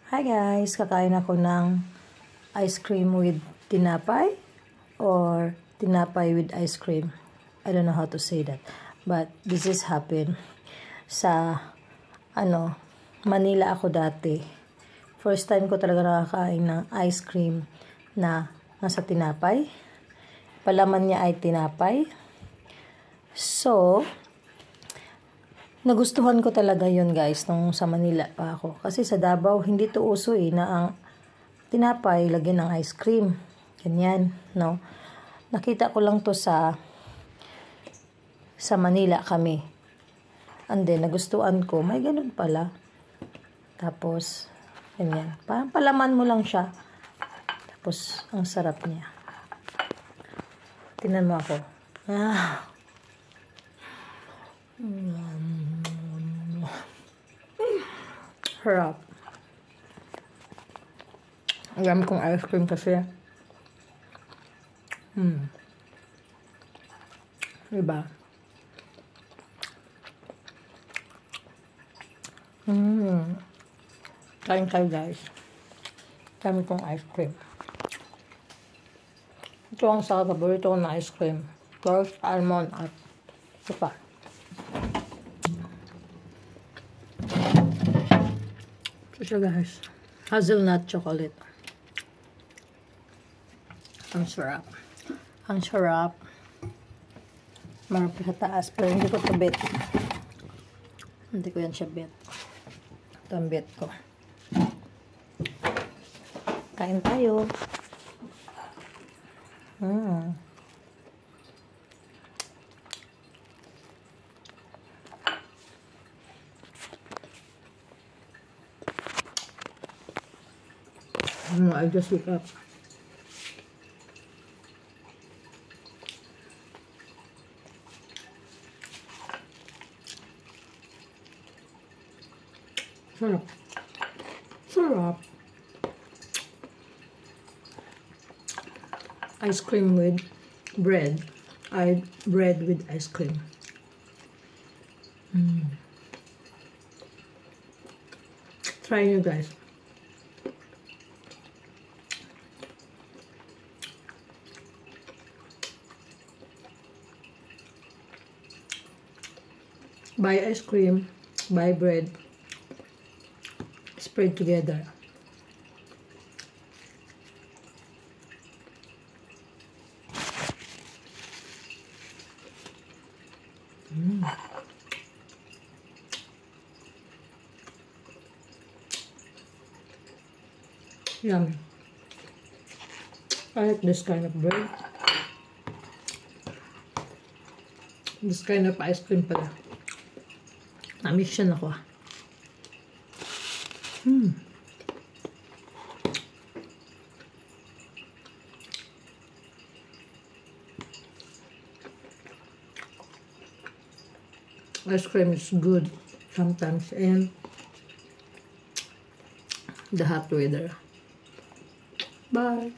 Hi guys, kakain ako ng ice cream with tinapay or tinapay with ice cream. I don't know how to say that. But this is happen sa Manila ako dati. First time ko talaga nakakain ng ice cream na nasa tinapay. Palaman niya ay tinapay. So, nagustuhan ko talaga yun guys nung sa Manila pa ako. Kasi sa Davao, hindi to uso na ang tinapay lagyan ng ice cream. Ganyan, no? Nakita ko lang to sa Manila kami. And then, nagustuhan ko, may ganun pala. Tapos, ganyan. Parang palaman mo lang siya. Tapos, ang sarap niya. Tingnan mo ako. Harap. Ang dami kong ice cream kasi. Diba? Kain kayo guys. Dami kong ice cream. Ito ang sa paborito ko na ice cream. First, almond at ito pa. Ito siya guys. Hazelnut chocolate. Ang sarap. Ang sarap. Marami sa taas. Pero hindi ko ito bet. Hindi ko yan siya bet. Ito ang bet ko. Kain tayo. I just woke up. Sarap. Sarap. Ice cream with bread. Bread with ice cream. Try you guys. Buy ice cream, buy bread, spread together. Yummy. I like this kind of bread. This kind of ice cream pala. Namiss siya na ko. Ice cream is good sometimes in the hot weather. Bye.